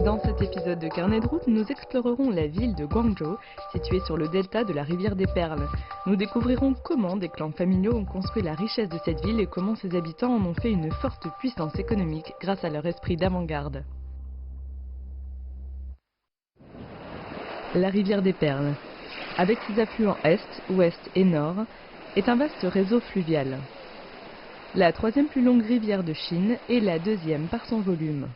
Dans cet épisode de Carnet de route, nous explorerons la ville de Guangzhou, située sur le delta de la rivière des Perles. Nous découvrirons comment des clans familiaux ont construit la richesse de cette ville et comment ses habitants en ont fait une forte puissance économique grâce à leur esprit d'avant-garde. La rivière des Perles, avec ses affluents est, ouest et nord, est un vaste réseau fluvial. La troisième plus longue rivière de Chine et la deuxième par son volume.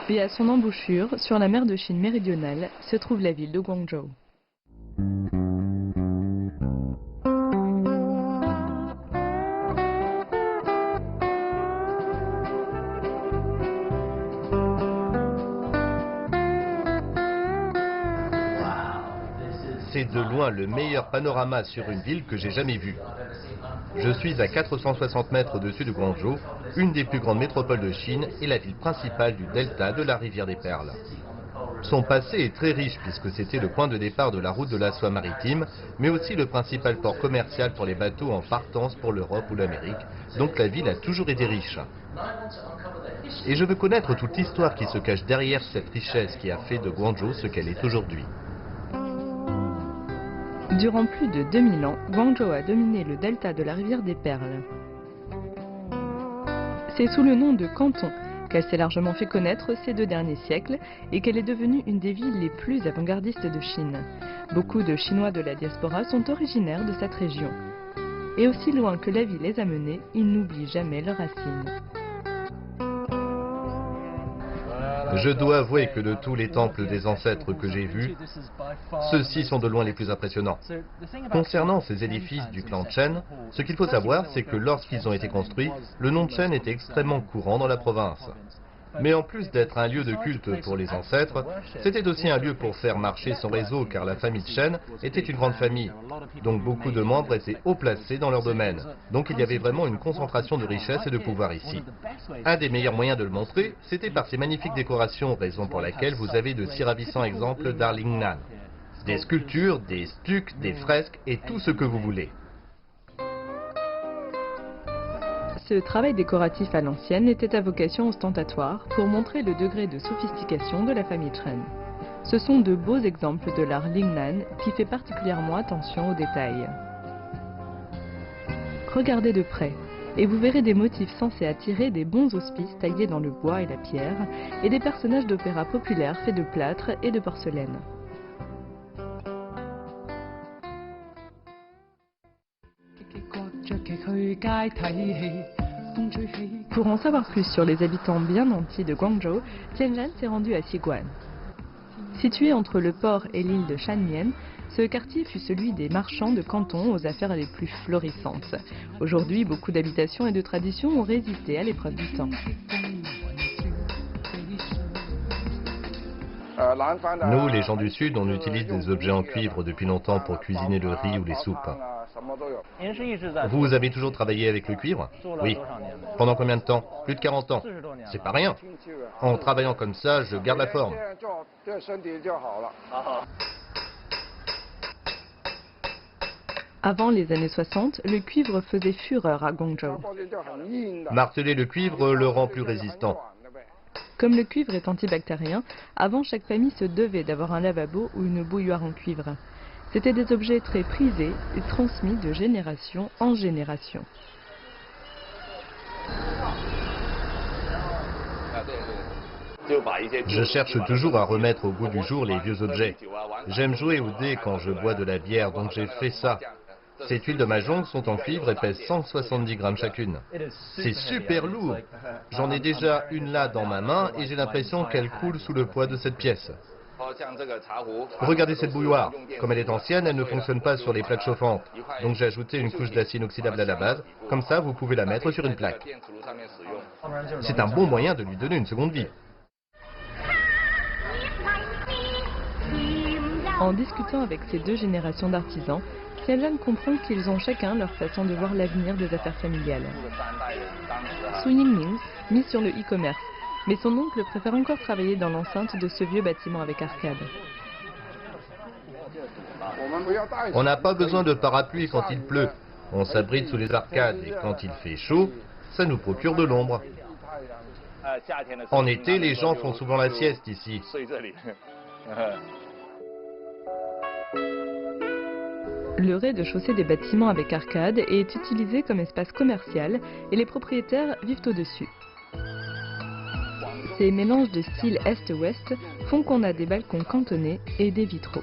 Et à son embouchure, sur la mer de Chine méridionale, se trouve la ville de Guangzhou. C'est de loin le meilleur panorama sur une ville que j'ai jamais vu. Je suis à 460 mètres au-dessus de Guangzhou, une des plus grandes métropoles de Chine et la ville principale du delta de la rivière des Perles. Son passé est très riche puisque c'était le point de départ de la route de la soie maritime, mais aussi le principal port commercial pour les bateaux en partance pour l'Europe ou l'Amérique, donc la ville a toujours été riche. Et je veux connaître toute l'histoire qui se cache derrière cette richesse qui a fait de Guangzhou ce qu'elle est aujourd'hui. Durant plus de 2000 ans, Guangzhou a dominé le delta de la rivière des Perles. C'est sous le nom de canton qu'elle s'est largement fait connaître ces 2 derniers siècles et qu'elle est devenue une des villes les plus avant-gardistes de Chine. Beaucoup de Chinois de la diaspora sont originaires de cette région. Et aussi loin que la vie les a menés, ils n'oublient jamais leurs racines. Je dois avouer que de tous les temples des ancêtres que j'ai vus, ceux-ci sont de loin les plus impressionnants. Concernant ces édifices du clan Chen, ce qu'il faut savoir, c'est que lorsqu'ils ont été construits, le nom de Chen était extrêmement courant dans la province. Mais en plus d'être un lieu de culte pour les ancêtres, c'était aussi un lieu pour faire marcher son réseau car la famille Chen était une grande famille. Donc beaucoup de membres étaient haut placés dans leur domaine. Donc il y avait vraiment une concentration de richesse et de pouvoir ici. Un des meilleurs moyens de le montrer, c'était par ces magnifiques décorations, raison pour laquelle vous avez de si ravissants exemples d'art Lingnan. Des sculptures, des stucs, des fresques et tout ce que vous voulez. Ce travail décoratif à l'ancienne était à vocation ostentatoire pour montrer le degré de sophistication de la famille Chen. Ce sont de beaux exemples de l'art Lingnan qui fait particulièrement attention aux détails. Regardez de près et vous verrez des motifs censés attirer des bons auspices taillés dans le bois et la pierre et des personnages d'opéra populaires faits de plâtre et de porcelaine. Pour en savoir plus sur les habitants bien nantis de Guangzhou, Tianlan s'est rendu à Xiguan. Situé entre le port et l'île de Shanmian, ce quartier fut celui des marchands de canton aux affaires les plus florissantes. Aujourd'hui, beaucoup d'habitations et de traditions ont résisté à l'épreuve du temps. Nous, les gens du Sud, on utilise des objets en cuivre depuis longtemps pour cuisiner le riz ou les soupes. Vous avez toujours travaillé avec le cuivre? Oui. Pendant combien de temps? Plus de 40 ans. C'est pas rien. En travaillant comme ça, je garde la forme. Avant les années 60, le cuivre faisait fureur à Guangzhou. Marteler le cuivre le rend plus résistant. Comme le cuivre est antibactérien, avant chaque famille se devait d'avoir un lavabo ou une bouilloire en cuivre. C'étaient des objets très prisés et transmis de génération en génération. Je cherche toujours à remettre au goût du jour les vieux objets. J'aime jouer au dé quand je bois de la bière, donc j'ai fait ça. Ces tuiles de mahjong sont en cuivre et pèsent 170 grammes chacune. C'est super lourd. J'en ai déjà une là dans ma main et j'ai l'impression qu'elle coule sous le poids de cette pièce. Regardez cette bouilloire. Comme elle est ancienne, elle ne fonctionne pas sur les plaques chauffantes. Donc j'ai ajouté une couche d'acier inoxydable à la base. Comme ça, vous pouvez la mettre sur une plaque. C'est un bon moyen de lui donner une seconde vie. En discutant avec ces 2 générations d'artisans, Tianlan comprend qu'ils ont chacun leur façon de voir l'avenir des affaires familiales. Su Yingming mise sur le e-commerce, mais son oncle préfère encore travailler dans l'enceinte de ce vieux bâtiment avec arcade. On n'a pas besoin de parapluie quand il pleut. On s'abrite sous les arcades et quand il fait chaud, ça nous procure de l'ombre. En été, les gens font souvent la sieste ici. Le rez-de-chaussée des bâtiments avec arcade est utilisé comme espace commercial et les propriétaires vivent au-dessus. Ces mélanges de style Est-Ouest font qu'on a des balcons cantonnés et des vitraux.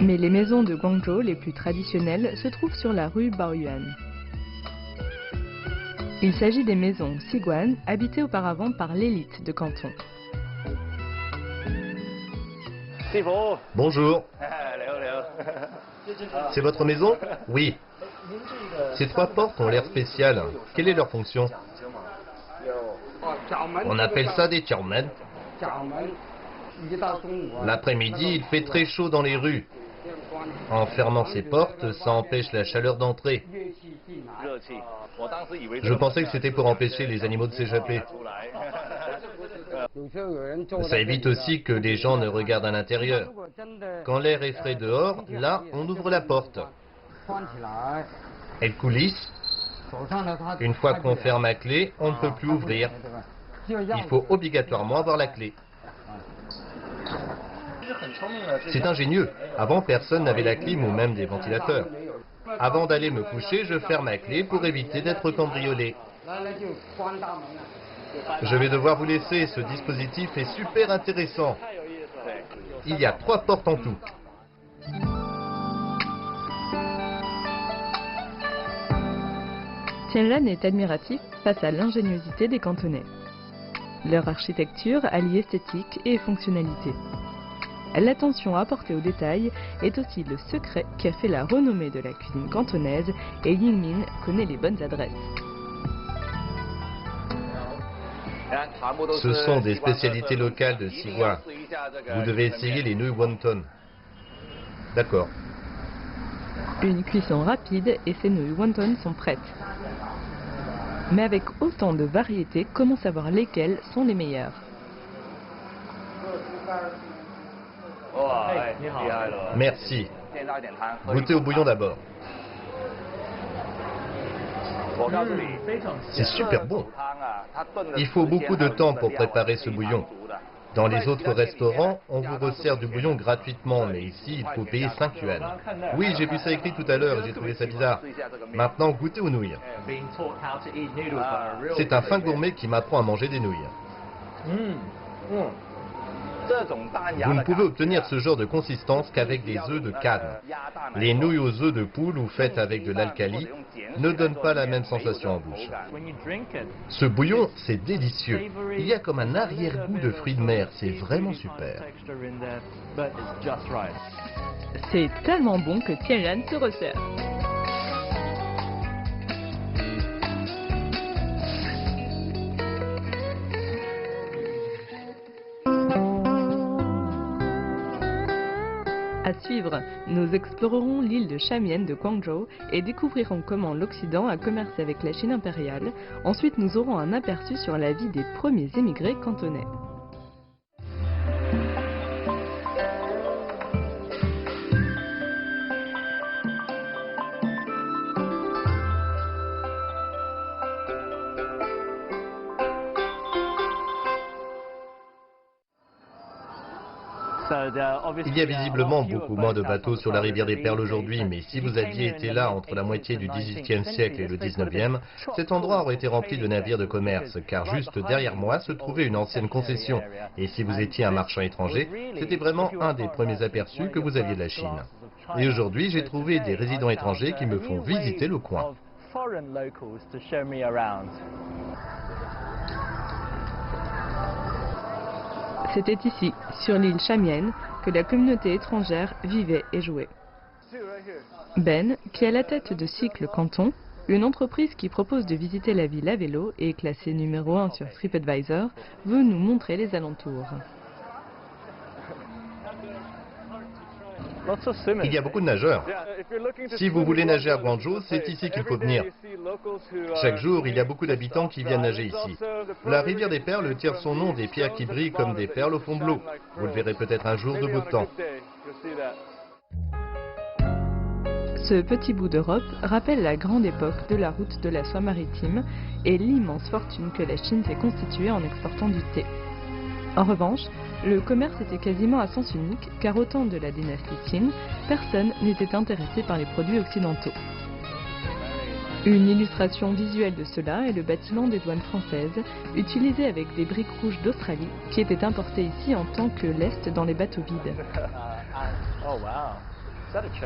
Mais les maisons de Guangzhou les plus traditionnelles se trouvent sur la rue Baoyuan. Il s'agit des maisons Xiguan, habitées auparavant par l'élite de Canton. Bonjour. C'est votre maison? Oui. Ces 3 portes ont l'air spécial. Quelle est leur fonction? On appelle ça des tiaomen. L'après-midi, il fait très chaud dans les rues. En fermant ces portes, ça empêche la chaleur d'entrer. Je pensais que c'était pour empêcher les animaux de s'échapper. Ça évite aussi que les gens ne regardent à l'intérieur. Quand l'air est frais dehors, là, on ouvre la porte. Elle coulisse. Une fois qu'on ferme à clé, on ne peut plus ouvrir. Il faut obligatoirement avoir la clé. C'est ingénieux. Avant, personne n'avait la clim ou même des ventilateurs. Avant d'aller me coucher, je ferme ma clé pour éviter d'être cambriolé. Je vais devoir vous laisser, ce dispositif est super intéressant. Il y a 3 portes en tout. Tianlan est admiratif face à l'ingéniosité des Cantonais. Leur architecture allie esthétique et fonctionnalité. L'attention apportée aux détails est aussi le secret qui a fait la renommée de la cuisine cantonaise et Yingmin connaît les bonnes adresses. Ce sont des spécialités locales de Xiguan. Vous devez essayer les nouilles wonton. D'accord. Une cuisson rapide et ces nouilles wonton sont prêtes. Mais avec autant de variétés, comment savoir lesquelles sont les meilleures? Merci. Goûtez au bouillon d'abord. C'est super bon. Il faut beaucoup de temps pour préparer ce bouillon. Dans les autres restaurants, on vous resserre du bouillon gratuitement, mais ici, il faut payer 5 yuan. Oui, j'ai vu ça écrit tout à l'heure et j'ai trouvé ça bizarre. Maintenant, goûtez aux nouilles. C'est un fin gourmet qui m'apprend à manger des nouilles. Vous ne pouvez obtenir ce genre de consistance qu'avec des œufs de canne. Les nouilles aux œufs de poule ou faites avec de l'alcali ne donnent pas la même sensation en bouche. Ce bouillon, c'est délicieux. Il y a comme un arrière-goût de fruits de mer, c'est vraiment super. C'est tellement bon que Tianlan se resserre. À suivre, nous explorerons l'île de Shamian de Guangzhou et découvrirons comment l'Occident a commercé avec la Chine impériale. Ensuite, nous aurons un aperçu sur la vie des premiers émigrés cantonais. Il y a visiblement beaucoup moins de bateaux sur la rivière des Perles aujourd'hui, mais si vous aviez été là entre la moitié du XVIIIe siècle et le XIXe, cet endroit aurait été rempli de navires de commerce, car juste derrière moi se trouvait une ancienne concession. Et si vous étiez un marchand étranger, c'était vraiment un des premiers aperçus que vous aviez de la Chine. Et aujourd'hui, j'ai trouvé des résidents étrangers qui me font visiter le coin. C'était ici, sur l'île Shamian, que la communauté étrangère vivait et jouait. Ben, qui est à la tête de Cycle Canton, une entreprise qui propose de visiter la ville à vélo et est classée numéro 1 sur TripAdvisor, veut nous montrer les alentours. Il y a beaucoup de nageurs. Si vous voulez nager à Guangzhou, c'est ici qu'il faut venir. Chaque jour, il y a beaucoup d'habitants qui viennent nager ici. La rivière des Perles tire son nom des pierres qui brillent comme des perles au fond de l'eau. Vous le verrez peut-être un jour de beau temps. Ce petit bout d'Europe rappelle la grande époque de la route de la soie maritime et l'immense fortune que la Chine s'est constituée en exportant du thé. En revanche, le commerce était quasiment à sens unique car au temps de la dynastie Qin, personne n'était intéressé par les produits occidentaux. Une illustration visuelle de cela est le bâtiment des douanes françaises, utilisé avec des briques rouges d'Australie, qui étaient importées ici en tant que lest dans les bateaux vides.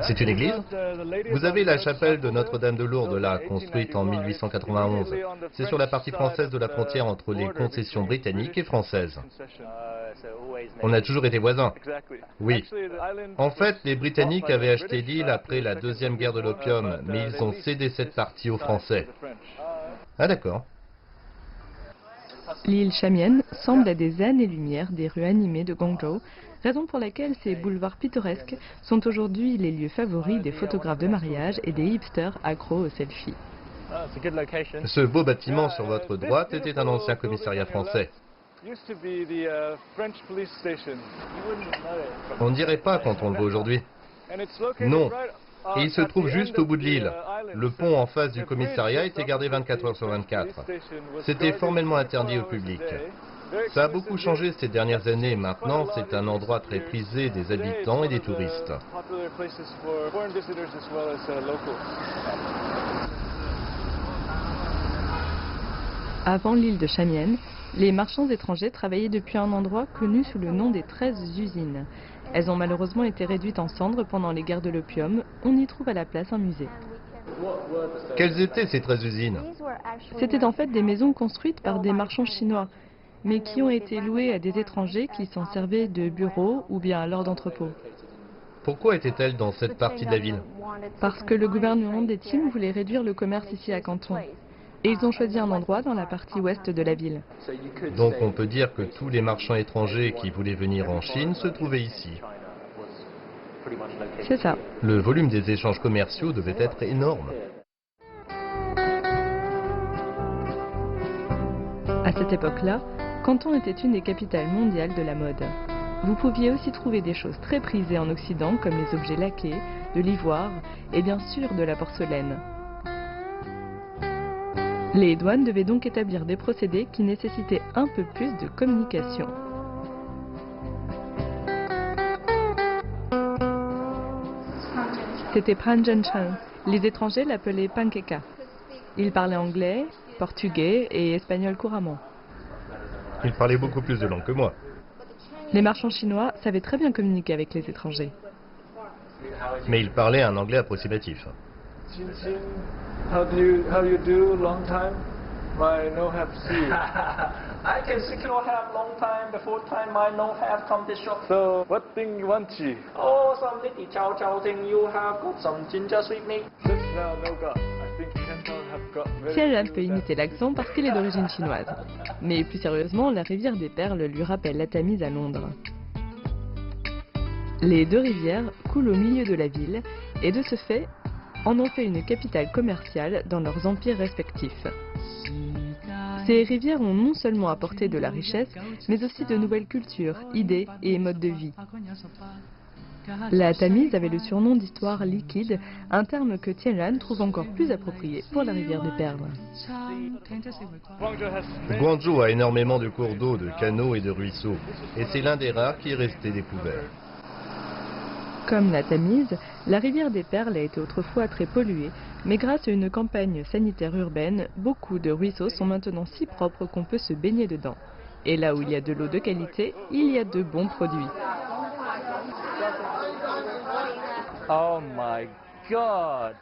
C'est une église? Vous avez la chapelle de Notre-Dame de Lourdes là, construite en 1891. C'est sur la partie française de la frontière entre les concessions britanniques et françaises. On a toujours été voisins. Oui. En fait, les Britanniques avaient acheté l'île après la deuxième guerre de l'opium, mais ils ont cédé cette partie aux Français. Ah d'accord. L'île Shamian semble à des années-lumière des rues animées de Guangzhou, raison pour laquelle ces boulevards pittoresques sont aujourd'hui les lieux favoris des photographes de mariage et des hipsters accros aux selfies. Ce beau bâtiment sur votre droite était un ancien commissariat français. On ne dirait pas quand on le voit aujourd'hui. Non. Et il se trouve juste au bout de l'île. Le pont en face du commissariat était gardé 24 heures sur 24. C'était formellement interdit au public. Ça a beaucoup changé ces dernières années. Maintenant, c'est un endroit très prisé des habitants et des touristes. Avant l'île de Shamian, les marchands étrangers travaillaient depuis un endroit connu sous le nom des 13 usines. Elles ont malheureusement été réduites en cendres pendant les guerres de l'opium. On y trouve à la place un musée. Quelles étaient ces 13 usines? C'était en fait des maisons construites par des marchands chinois, mais qui ont été louées à des étrangers qui s'en servaient de bureaux ou bien alors d'entrepôts. Pourquoi étaient-elles dans cette partie de la ville? Parce que le gouvernement des Qing voulait réduire le commerce ici à Canton. Et ils ont choisi un endroit dans la partie ouest de la ville. Donc on peut dire que tous les marchands étrangers qui voulaient venir en Chine se trouvaient ici. C'est ça. Le volume des échanges commerciaux devait être énorme. À cette époque-là, Canton était une des capitales mondiales de la mode. Vous pouviez aussi trouver des choses très prisées en Occident comme les objets laqués, de l'ivoire et bien sûr de la porcelaine. Les douanes devaient donc établir des procédés qui nécessitaient un peu plus de communication. C'était Pranjanchang. Les étrangers l'appelaient Pankeka. Il parlait anglais, portugais et espagnol couramment. Il parlait beaucoup plus de langues que moi. Les marchands chinois savaient très bien communiquer avec les étrangers. Mais il parlait un anglais approximatif. How do you do long time? My no have see. I can see you have long time. Before time I no have come to shop. So what thing you want to? Oh, some little chow chow thing you have got some ginger sweet meat. Just now no got. I think Canton have got very. Tianran peut imiter l'accent parce qu'il est d'origine chinoise. Mais plus sérieusement, la rivière des Perles lui rappelle la Tamise à Londres. Les deux rivières coulent au milieu de la ville et de ce fait, en ont fait une capitale commerciale dans leurs empires respectifs. Ces rivières ont non seulement apporté de la richesse, mais aussi de nouvelles cultures, idées et modes de vie. La Tamise avait le surnom d'histoire liquide, un terme que Tianran trouve encore plus approprié pour la rivière des Perles. Guangzhou a énormément de cours d'eau, de canaux et de ruisseaux, et c'est l'un des rares qui est resté découvert. Comme la Tamise, la rivière des Perles a été autrefois très polluée, mais grâce à une campagne sanitaire urbaine, beaucoup de ruisseaux sont maintenant si propres qu'on peut se baigner dedans. Et là où il y a de l'eau de qualité, il y a de bons produits. Oh my God!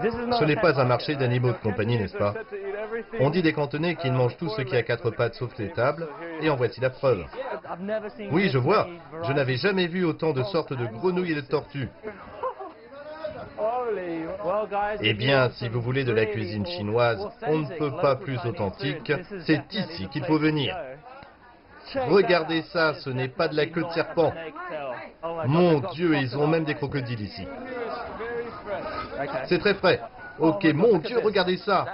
Ce n'est pas un marché d'animaux de compagnie, n'est-ce pas? On dit des Cantonais qu'ils mangent tout ce qui a quatre pattes sauf les tables, et en voici la preuve. Oui, je vois. Je n'avais jamais vu autant de sortes de grenouilles et de tortues. Eh bien, si vous voulez de la cuisine chinoise, on ne peut pas plus authentique, c'est ici qu'il faut venir. Regardez ça, ce n'est pas de la queue de serpent. Mon Dieu, ils ont même des crocodiles ici. C'est très frais. Ok, mon Dieu, regardez ça.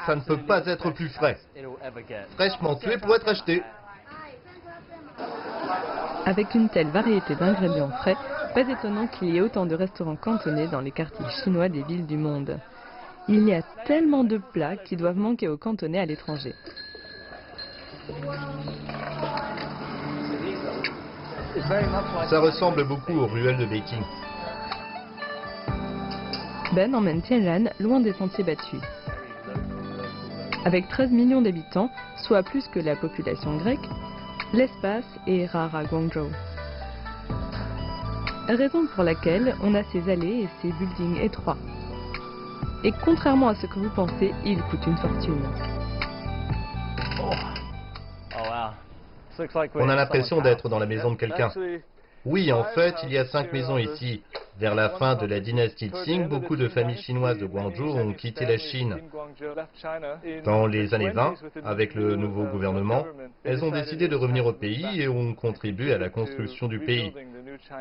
Ça ne peut pas être plus frais. Fraîchement tué pour être acheté. Avec une telle variété d'ingrédients frais, Pas étonnant qu'il y ait autant de restaurants cantonais dans les quartiers chinois des villes du monde. Il y a tellement de plats qui doivent manquer aux Cantonais à l'étranger. Ça ressemble beaucoup aux ruelles de Pékin. Ben emmène Tianlan loin des sentiers battus. Avec 13 millions d'habitants, soit plus que la population grecque, l'espace est rare à Guangzhou. Raison pour laquelle on a ces allées et ces buildings étroits. Et contrairement à ce que vous pensez, ils coûtent une fortune. On a l'impression d'être dans la maison de quelqu'un. Oui, en fait, il y a 5 maisons ici. Vers la fin de la dynastie Qing, beaucoup de familles chinoises de Guangzhou ont quitté la Chine. Dans les années 20, avec le nouveau gouvernement, elles ont décidé de revenir au pays et ont contribué à la construction du pays.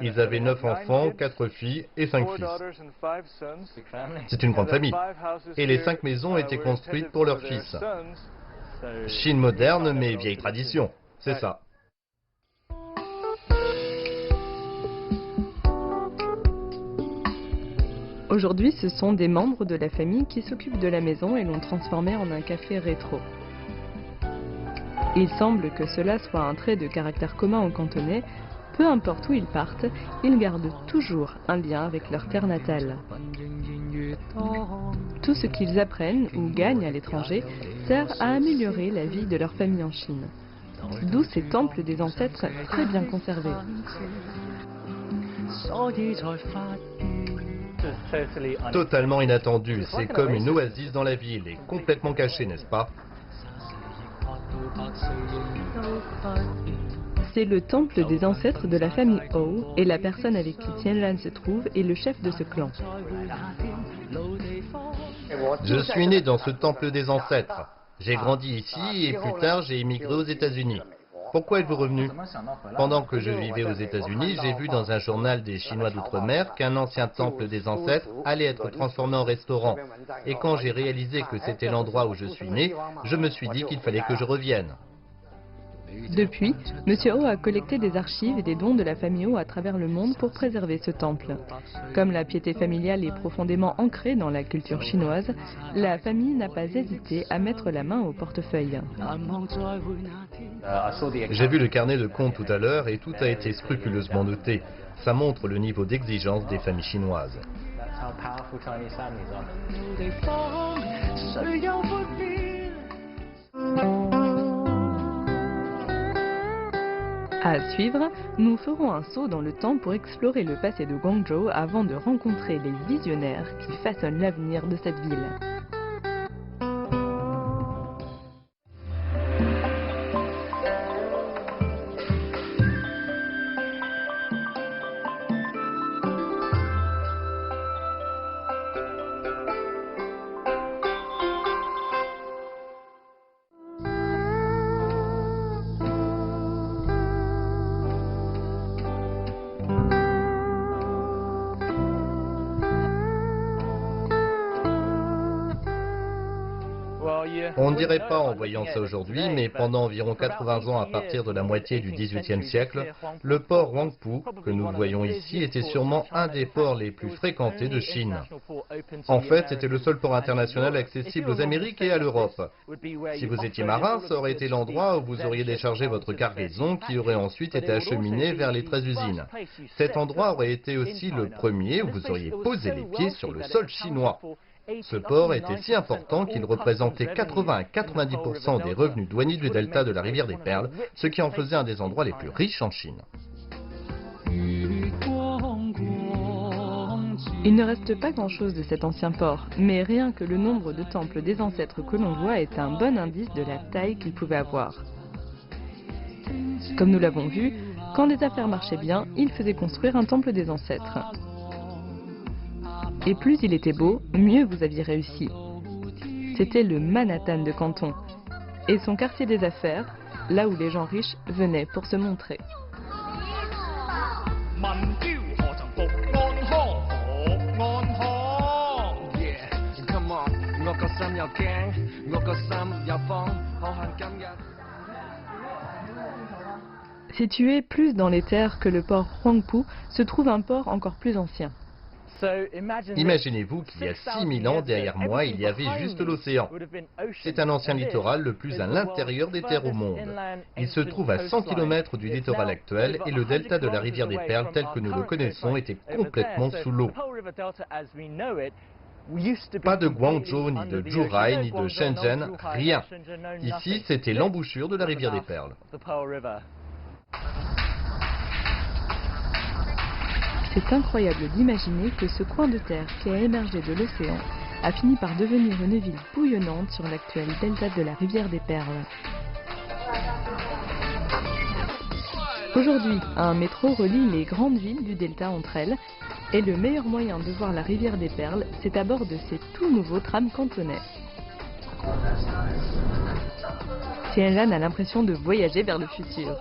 Ils avaient 9 enfants, 4 filles et 5 fils. C'est une grande famille. Et les 5 maisons étaient construites pour leurs fils. Chine moderne, mais vieille tradition. C'est ça. Aujourd'hui, ce sont des membres de la famille qui s'occupent de la maison et l'ont transformée en un café rétro. Il semble que cela soit un trait de caractère commun aux Cantonais. Peu importe où ils partent, ils gardent toujours un lien avec leur terre natale. Tout ce qu'ils apprennent ou gagnent à l'étranger sert à améliorer la vie de leur famille en Chine. D'où ces temples des ancêtres très bien conservés. Totalement inattendu, c'est comme une oasis dans la ville et complètement cachée, n'est-ce pas? C'est le temple des ancêtres de la famille Hou et la personne avec qui Tianlan se trouve est le chef de ce clan. Je suis né dans ce temple des ancêtres. J'ai grandi ici et plus tard j'ai émigré aux États-Unis. Pourquoi êtes-vous revenu? Pendant que je vivais aux États-Unis, j'ai vu dans un journal des Chinois d'outre-mer qu'un ancien temple des ancêtres allait être transformé en restaurant. Et quand j'ai réalisé que c'était l'endroit où je suis né, je me suis dit qu'il fallait que je revienne. Depuis, M. Hou a collecté des archives et des dons de la famille Hou à travers le monde pour préserver ce temple. Comme la piété familiale est profondément ancrée dans la culture chinoise, la famille n'a pas hésité à mettre la main au portefeuille. J'ai vu le carnet de compte tout à l'heure et tout a été scrupuleusement noté. Ça montre le niveau d'exigence des familles chinoises. À suivre, nous ferons un saut dans le temps pour explorer le passé de Guangzhou avant de rencontrer les visionnaires qui façonnent l'avenir de cette ville. On ne dirait pas en voyant ça aujourd'hui, mais pendant environ 80 ans à partir de la moitié du XVIIIe siècle, le port Huangpu, que nous voyons ici, était sûrement un des ports les plus fréquentés de Chine. En fait, c'était le seul port international accessible aux Amériques et à l'Europe. Si vous étiez marin, ça aurait été l'endroit où vous auriez déchargé votre cargaison qui aurait ensuite été acheminée vers les 13 usines. Cet endroit aurait été aussi le premier où vous auriez posé les pieds sur le sol chinois. Ce port était si important qu'il représentait 80 à 90% des revenus douaniers du delta de la rivière des Perles, ce qui en faisait un des endroits les plus riches en Chine. Il ne reste pas grand-chose de cet ancien port, mais rien que le nombre de temples des ancêtres que l'on voit est un bon indice de la taille qu'il pouvait avoir. Comme nous l'avons vu, quand les affaires marchaient bien, il faisait construire un temple des ancêtres. Et plus il était beau, mieux vous aviez réussi. C'était le Manhattan de Canton, et son quartier des affaires, là où les gens riches venaient pour se montrer. Situé plus dans les terres que le port Huangpu, se trouve un port encore plus ancien. Imaginez-vous qu'il y a 6000 ans, derrière moi, il y avait juste l'océan. C'est un ancien littoral le plus à l'intérieur des terres au monde. Il se trouve à 100 km du littoral actuel et le delta de la rivière des Perles tel que nous le connaissons était complètement sous l'eau. Pas de Guangzhou, ni de Zhuhai, ni de Shenzhen, rien. Ici, c'était l'embouchure de la rivière des Perles. C'est incroyable d'imaginer que ce coin de terre qui a émergé de l'océan a fini par devenir une ville bouillonnante sur l'actuel delta de la rivière des Perles. Aujourd'hui, un métro relie les grandes villes du delta entre elles et le meilleur moyen de voir la rivière des Perles, c'est à bord de ces tout nouveaux trams cantonais. Tianlan a l'impression de voyager vers le futur.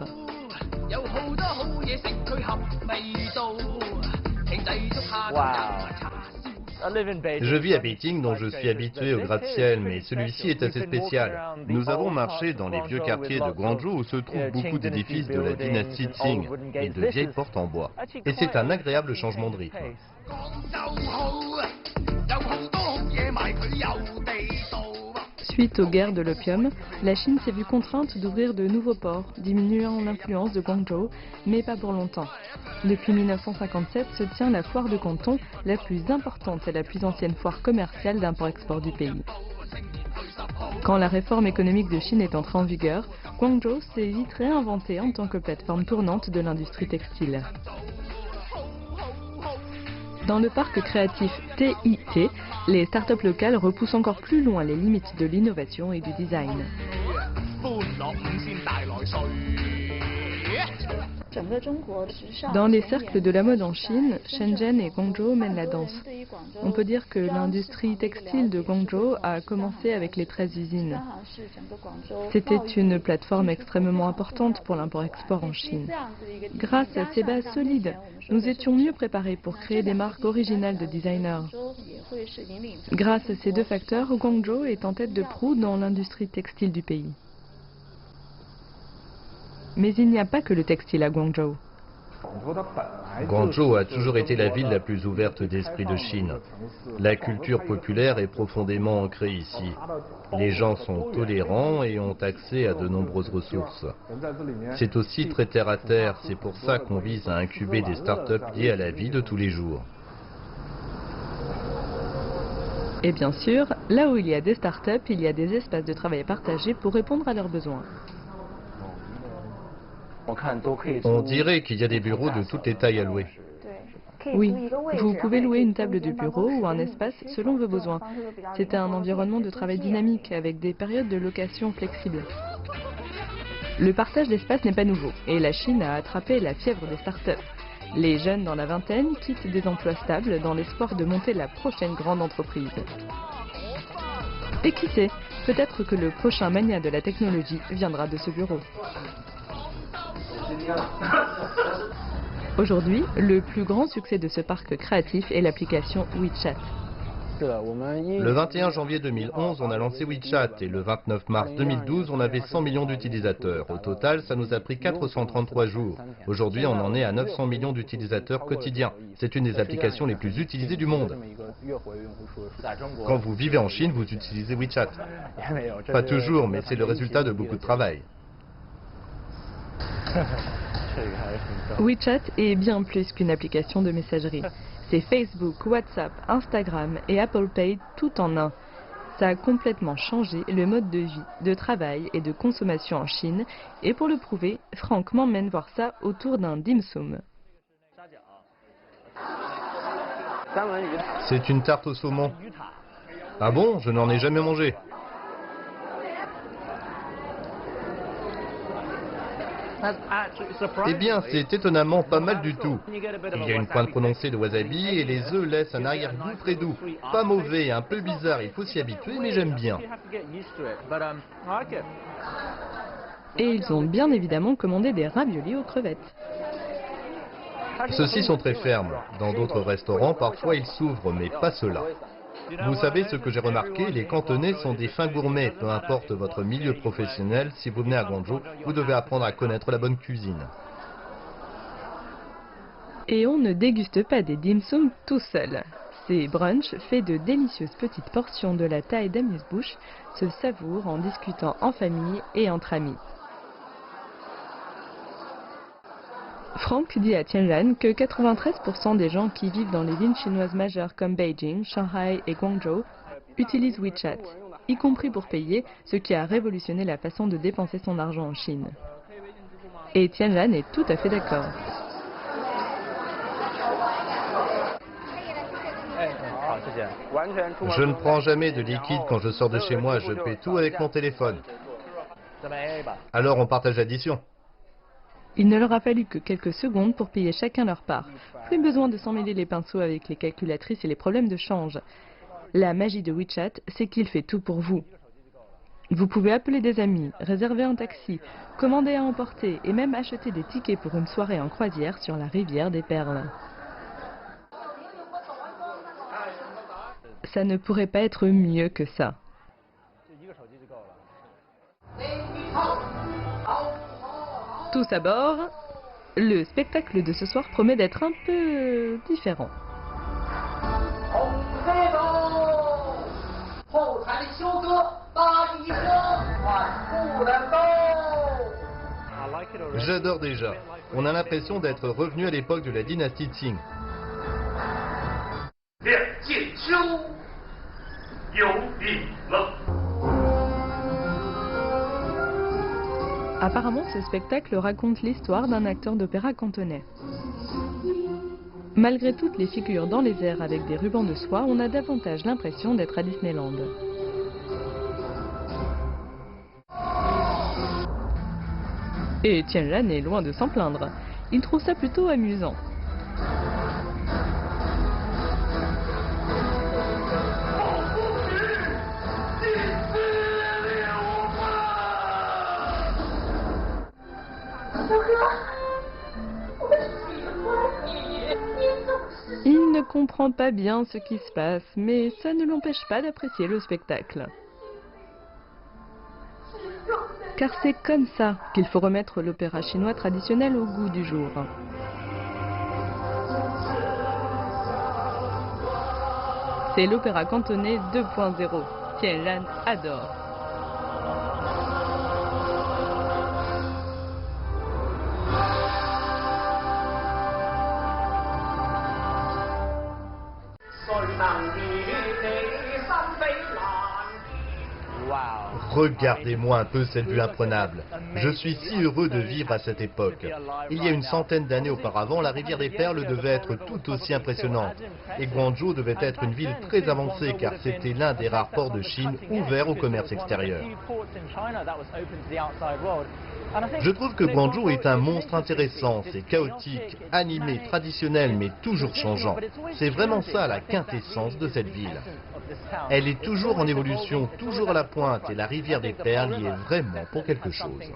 Je vis à Beijing, dont je suis habitué au gratte-ciel, mais celui-ci est assez spécial. Nous avons marché dans les vieux quartiers de Guangzhou où se trouvent beaucoup d'édifices de la dynastie Qing et de vieilles portes en bois. Et c'est un agréable changement de rythme. Suite aux guerres de l'opium, la Chine s'est vue contrainte d'ouvrir de nouveaux ports, diminuant l'influence de Guangzhou, mais pas pour longtemps. Depuis 1957 se tient la foire de Canton, la plus importante et la plus ancienne foire commerciale d'import-export du pays. Quand la réforme économique de Chine est entrée en vigueur, Guangzhou s'est vite réinventé en tant que plateforme tournante de l'industrie textile. Dans le parc créatif TIT, les startups locales repoussent encore plus loin les limites de l'innovation et du design. Dans les cercles de la mode en Chine, Shenzhen et Guangzhou mènent la danse. On peut dire que l'industrie textile de Guangzhou a commencé avec les 13 usines. C'était une plateforme extrêmement importante pour l'import-export en Chine. Grâce à ces bases solides, nous étions mieux préparés pour créer des marques originales de designers. Grâce à ces deux facteurs, Guangzhou est en tête de proue dans l'industrie textile du pays. Mais il n'y a pas que le textile à Guangzhou. Guangzhou a toujours été la ville la plus ouverte d'esprit de Chine. La culture populaire est profondément ancrée ici. Les gens sont tolérants et ont accès à de nombreuses ressources. C'est aussi très terre à terre, c'est pour ça qu'on vise à incuber des startups liées à la vie de tous les jours. Et bien sûr, là où il y a des startups, il y a des espaces de travail partagés pour répondre à leurs besoins. On dirait qu'il y a des bureaux de toutes les tailles à louer. Oui, vous pouvez louer une table de bureau ou un espace selon vos besoins. C'est un environnement de travail dynamique avec des périodes de location flexibles. Le partage d'espace n'est pas nouveau et la Chine a attrapé la fièvre des startups. Les jeunes dans la vingtaine quittent des emplois stables dans l'espoir de monter la prochaine grande entreprise. Et qui sait, peut-être que le prochain mania de la technologie viendra de ce bureau. Aujourd'hui, le plus grand succès de ce parc créatif est l'application WeChat. Le 21 janvier 2011, on a lancé WeChat et le 29 mars 2012, on avait 100 millions d'utilisateurs. Au total, ça nous a pris 433 jours. Aujourd'hui, on en est à 900 millions d'utilisateurs quotidiens. C'est une des applications les plus utilisées du monde. Quand vous vivez en Chine, vous utilisez WeChat. Pas toujours, mais c'est le résultat de beaucoup de travail. WeChat est bien plus qu'une application de messagerie. C'est Facebook, WhatsApp, Instagram et Apple Pay tout en un. Ça a complètement changé le mode de vie, de travail et de consommation en Chine. Et pour le prouver, Franck m'emmène voir ça autour d'un dim sum. C'est une tarte au saumon. Ah bon? Je n'en ai jamais mangé. Eh bien, c'est étonnamment pas mal du tout. Il y a une pointe prononcée de wasabi et les œufs laissent un arrière-goût très doux. Pas mauvais, un peu bizarre, il faut s'y habituer, mais j'aime bien. Et ils ont bien évidemment commandé des raviolis aux crevettes. Ceux-ci sont très fermes. Dans d'autres restaurants, parfois ils s'ouvrent, mais pas ceux-là. Vous savez ce que j'ai remarqué, les Cantonais sont des fins gourmets, peu importe votre milieu professionnel, si vous venez à Guangzhou, vous devez apprendre à connaître la bonne cuisine. Et on ne déguste pas des dim sum tout seul. Ces brunchs, faits de délicieuses petites portions de la taille d'amuse-bouche, se savourent en discutant en famille et entre amis. Franck dit à Tianran que 93% des gens qui vivent dans les villes chinoises majeures comme Beijing, Shanghai et Guangzhou utilisent WeChat, y compris pour payer, ce qui a révolutionné la façon de dépenser son argent en Chine. Et Tianran est tout à fait d'accord. Je ne prends jamais de liquide quand je sors de chez moi, je paie tout avec mon téléphone. Alors on partage l'addition. Il ne leur a fallu que quelques secondes pour payer chacun leur part. Plus besoin de s'emmêler les pinceaux avec les calculatrices et les problèmes de change. La magie de WeChat, c'est qu'il fait tout pour vous. Vous pouvez appeler des amis, réserver un taxi, commander à emporter et même acheter des tickets pour une soirée en croisière sur la rivière des Perles. Ça ne pourrait pas être mieux que ça. Tous à bord, le spectacle de ce soir promet d'être un peu différent. J'adore déjà. On a l'impression d'être revenu à l'époque de la dynastie Qing. Apparemment, ce spectacle raconte l'histoire d'un acteur d'opéra cantonais. Malgré toutes les figures dans les airs avec des rubans de soie, on a davantage l'impression d'être à Disneyland. Et Tianran est loin de s'en plaindre. Il trouve ça plutôt amusant. Il ne comprend pas bien ce qui se passe, mais ça ne l'empêche pas d'apprécier le spectacle. Car c'est comme ça qu'il faut remettre l'opéra chinois traditionnel au goût du jour. C'est l'opéra cantonais 2.0. Tianran adore. Regardez-moi un peu cette vue imprenable. Je suis si heureux de vivre à cette époque. Il y a une centaine d'années auparavant, la rivière des Perles devait être tout aussi impressionnante. Et Guangzhou devait être une ville très avancée car c'était l'un des rares ports de Chine ouverts au commerce extérieur. Je trouve que Guangzhou est un monstre intéressant, c'est chaotique, animé, traditionnel mais toujours changeant. C'est vraiment ça la quintessence de cette ville. Elle est toujours en évolution, toujours à la pointe et la rivière des Perles y est vraiment pour quelque chose.